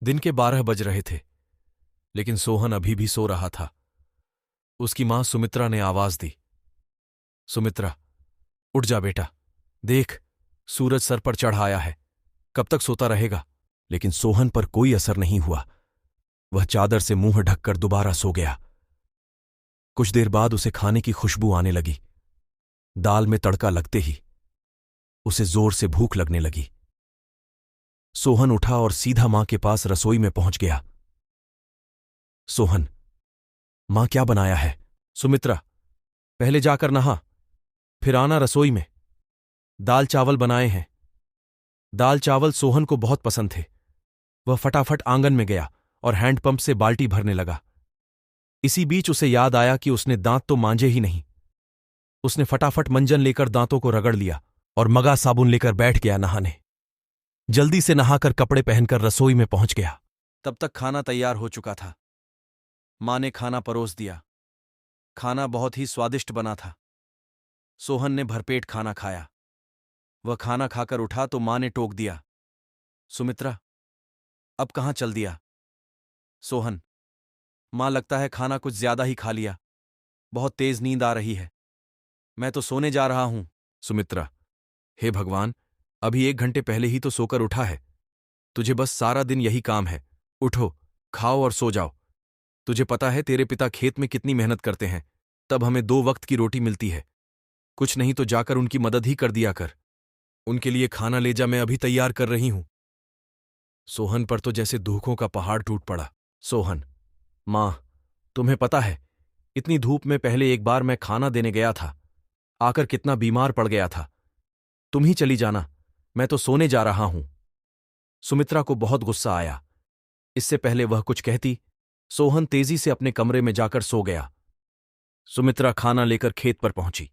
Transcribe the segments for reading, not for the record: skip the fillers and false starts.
दिन के 12 बज रहे थे, लेकिन सोहन अभी भी सो रहा था। उसकी मां सुमित्रा ने आवाज दी, सुमित्रा, उठ जा बेटा, देख सूरज सर पर चढ़ आया है, कब तक सोता रहेगा। लेकिन सोहन पर कोई असर नहीं हुआ। वह चादर से मुंह ढककर दोबारा सो गया। कुछ देर बाद उसे खाने की खुशबू आने लगी। दाल में तड़का लगते ही उसे जोर से भूख लगने लगी। सोहन उठा और सीधा मां के पास रसोई में पहुंच गया। सोहन, मां क्या बनाया है? सुमित्रा, पहले जाकर नहा, फिर आना रसोई में। दाल चावल बनाए हैं। दाल चावल सोहन को बहुत पसंद थे। वह फटाफट आंगन में गया और हैंडपंप से बाल्टी भरने लगा। इसी बीच उसे याद आया कि उसने दांत तो मांजे ही नहीं। उसने फटाफट मंजन लेकर दांतों को रगड़ लिया और मगा साबुन लेकर बैठ गया नहाने। जल्दी से नहाकर कपड़े पहनकर रसोई में पहुंच गया। तब तक खाना तैयार हो चुका था। मां ने खाना परोस दिया। खाना बहुत ही स्वादिष्ट बना था। सोहन ने भरपेट खाना खाया। वह खाना खाकर उठा तो मां ने टोक दिया, सुमित्रा, अब कहाँ चल दिया? सोहन, मां, लगता है खाना कुछ ज्यादा ही खा लिया, बहुत तेज नींद आ रही है, मैं तो सोने जा रहा हूं। सुमित्रा, हे भगवान, अभी 1 घंटे पहले ही तो सोकर उठा है। तुझे बस सारा दिन यही काम है। उठो, खाओ और सो जाओ। तुझे पता है तेरे पिता खेत में कितनी मेहनत करते हैं, तब हमें 2 वक्त की रोटी मिलती है। कुछ नहीं तो जाकर उनकी मदद ही कर दिया कर। उनके लिए खाना ले जा, मैं अभी तैयार कर रही हूं। सोहन पर तो जैसे दुखों का पहाड़ टूट पड़ा। सोहन, मां, तुम्हें पता है, इतनी धूप में पहले एक बार मैं खाना देने गया था, आकर कितना बीमार पड़ गया था। तुम ही चली जाना, मैं तो सोने जा रहा हूं। सुमित्रा को बहुत गुस्सा आया। इससे पहले वह कुछ कहती, सोहन तेजी से अपने कमरे में जाकर सो गया। सुमित्रा खाना लेकर खेत पर पहुंची।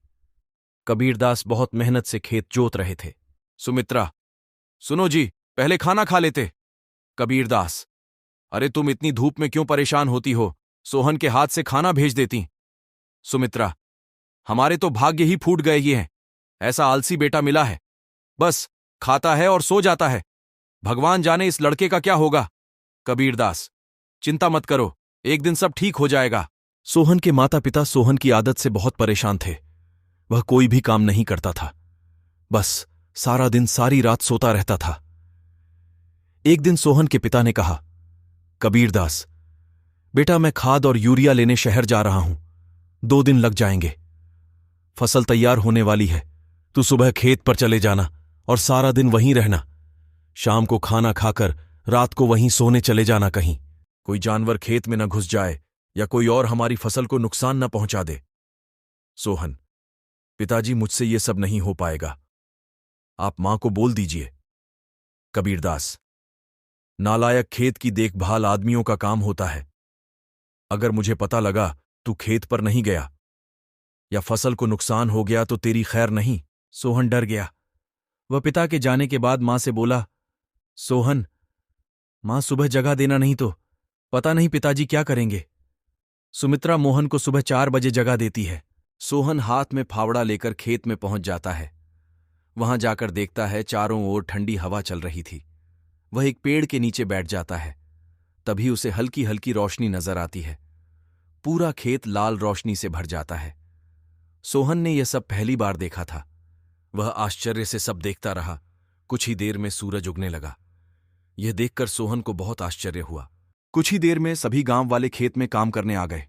कबीरदास बहुत मेहनत से खेत जोत रहे थे। सुमित्रा, सुनो जी, पहले खाना खा लेते। कबीरदास, अरे तुम इतनी धूप में क्यों परेशान होती हो? सोहन के हाथ से खाना भेज देती। सुमित्रा, हमारे तो भाग्य ही फूट गए ही हैं। ऐसा आलसी बेटा मिला है, बस खाता है और सो जाता है। भगवान जाने इस लड़के का क्या होगा। कबीरदास, चिंता मत करो, एक दिन सब ठीक हो जाएगा। सोहन के माता पिता सोहन की आदत से बहुत परेशान थे। वह कोई भी काम नहीं करता था, बस सारा दिन सारी रात सोता रहता था। एक दिन सोहन के पिता ने कहा, कबीरदास, बेटा मैं खाद और यूरिया लेने शहर जा रहा हूं, 2 दिन लग जाएंगे। फसल तैयार होने वाली है, तू सुबह खेत पर चले जाना और सारा दिन वहीं रहना। शाम को खाना खाकर रात को वहीं सोने चले जाना। कहीं कोई जानवर खेत में न घुस जाए या कोई और हमारी फसल को नुकसान न पहुंचा दे। सोहन, पिताजी, मुझसे ये सब नहीं हो पाएगा, आप मां को बोल दीजिए। कबीरदास, नालायक, खेत की देखभाल आदमियों का काम होता है। अगर मुझे पता लगा तू खेत पर नहीं गया या फसल को नुकसान हो गया तो तेरी खैर नहीं। सोहन डर गया। वह पिता के जाने के बाद मां से बोला, सोहन, मां सुबह जगा देना, नहीं तो पता नहीं पिताजी क्या करेंगे। सुमित्रा मोहन को सुबह 4 बजे जगा देती है। सोहन हाथ में फावड़ा लेकर खेत में पहुंच जाता है। वहां जाकर देखता है चारों ओर ठंडी हवा चल रही थी। वह एक पेड़ के नीचे बैठ जाता है। तभी उसे हल्की हल्की रोशनी नजर आती है। पूरा खेत लाल रोशनी से भर जाता है। सोहन ने यह सब पहली बार देखा था। वह आश्चर्य से सब देखता रहा। कुछ ही देर में सूरज उगने लगा। यह देखकर सोहन को बहुत आश्चर्य हुआ। कुछ ही देर में सभी गांव वाले खेत में काम करने आ गए।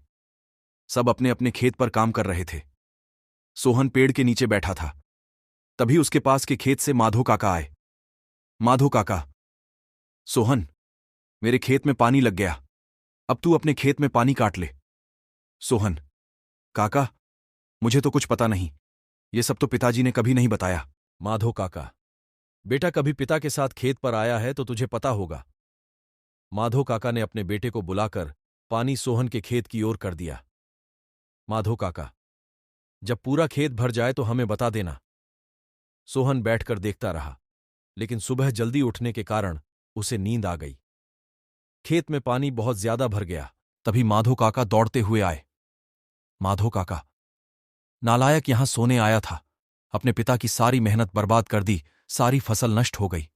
सब अपने अपने खेत पर काम कर रहे थे। सोहन पेड़ के नीचे बैठा था। तभी उसके पास के खेत से माधो काका आए। माधो काका, सोहन, मेरे खेत में पानी लग गया, अब तू अपने खेत में पानी काट ले। सोहन, काका, मुझे तो कुछ पता नहीं, ये सब तो पिताजी ने कभी नहीं बताया। माधो काका, बेटा कभी पिता के साथ खेत पर आया है तो तुझे पता होगा। माधो काका ने अपने बेटे को बुलाकर पानी सोहन के खेत की ओर कर दिया। माधो काका, जब पूरा खेत भर जाए तो हमें बता देना। सोहन बैठकर देखता रहा, लेकिन सुबह जल्दी उठने के कारण उसे नींद आ गई। खेत में पानी बहुत ज्यादा भर गया। तभी माधो काका दौड़ते हुए आए। माधो काका, नालायक यहां सोने आया था, अपने पिता की सारी मेहनत बर्बाद कर दी, सारी फसल नष्ट हो गई।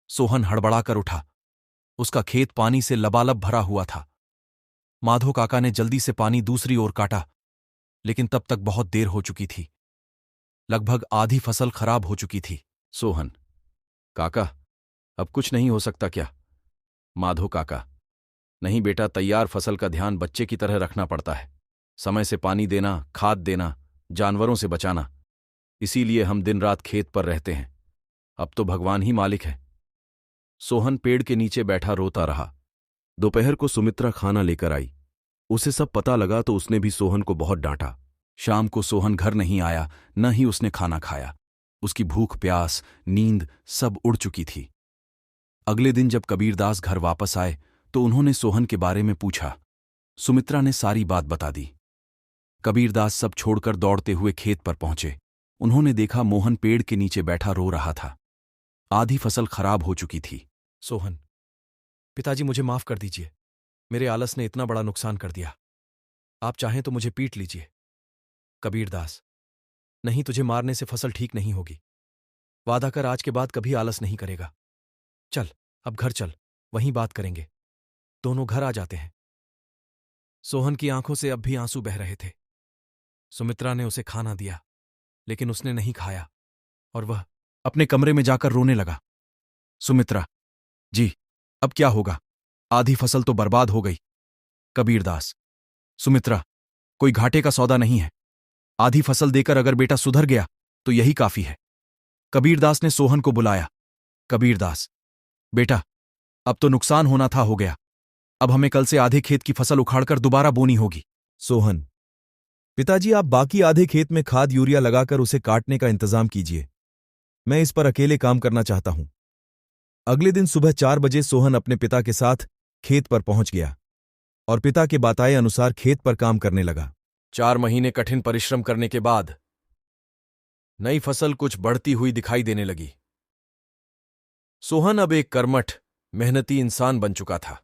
सोहन हड़बड़ाकर उठा। उसका खेत पानी से लबालब भरा हुआ था। माधो काका ने जल्दी से पानी दूसरी ओर काटा, लेकिन तब तक बहुत देर हो चुकी थी। लगभग आधी फसल खराब हो चुकी थी। सोहन, काका, अब कुछ नहीं हो सकता क्या? माधो काका, नहीं बेटा, तैयार फसल का ध्यान बच्चे की तरह रखना पड़ता है। समय से पानी देना, खाद देना, जानवरों से बचाना, इसीलिए हम दिन रात खेत पर रहते हैं। अब तो भगवान ही मालिक है। सोहन पेड़ के नीचे बैठा रोता रहा। दोपहर को सुमित्रा खाना लेकर आई। उसे सब पता लगा तो उसने भी सोहन को बहुत डांटा। शाम को सोहन घर नहीं आया, न ही उसने खाना खाया। उसकी भूख, प्यास, नींद सब उड़ चुकी थी। अगले दिन जब कबीरदास घर वापस आए तो उन्होंने सोहन के बारे में पूछा। सुमित्रा ने सारी बात बता दी। कबीरदास सब छोड़कर दौड़ते हुए खेत पर पहुंचे। उन्होंने देखा मोहन पेड़ के नीचे बैठा रो रहा था। आधी फसल खराब हो चुकी थी। सोहन, पिताजी मुझे माफ कर दीजिए। मेरे आलस ने इतना बड़ा नुकसान कर दिया। आप चाहें तो मुझे पीट लीजिए। कबीरदास, नहीं, तुझे मारने से फसल ठीक नहीं होगी। वादा कर आज के बाद कभी आलस नहीं करेगा। चल, अब घर चल, वहीं बात करेंगे। दोनों घर आ जाते हैं। सोहन की आंखों से अब भी आंसू बह रहे थे। सुमित्रा ने उसे खाना दिया, लेकिन उसने नहीं खाया और वह अपने कमरे में जाकर रोने लगा। सुमित्रा, जी, अब क्या होगा? आधी फसल तो बर्बाद हो गई। कबीरदास, सुमित्रा, कोई घाटे का सौदा नहीं है। आधी फसल देकर अगर बेटा सुधर गया तो यही काफी है। कबीरदास ने सोहन को बुलाया। कबीरदास, बेटा, अब तो नुकसान होना था हो गया। अब हमें कल से आधे खेत की फसल उखाड़कर दोबारा बोनी होगी। सोहन, पिताजी, आप बाकी आधे खेत में खाद यूरिया लगाकर उसे काटने का इंतजाम कीजिए। मैं इस पर अकेले काम करना चाहता हूं। अगले दिन सुबह 4 बजे सोहन अपने पिता के साथ खेत पर पहुंच गया और पिता के बताए अनुसार खेत पर काम करने लगा। 4 महीने कठिन परिश्रम करने के बाद नई फसल कुछ बढ़ती हुई दिखाई देने लगी। सोहन अब एक कर्मठ, मेहनती इंसान बन चुका था।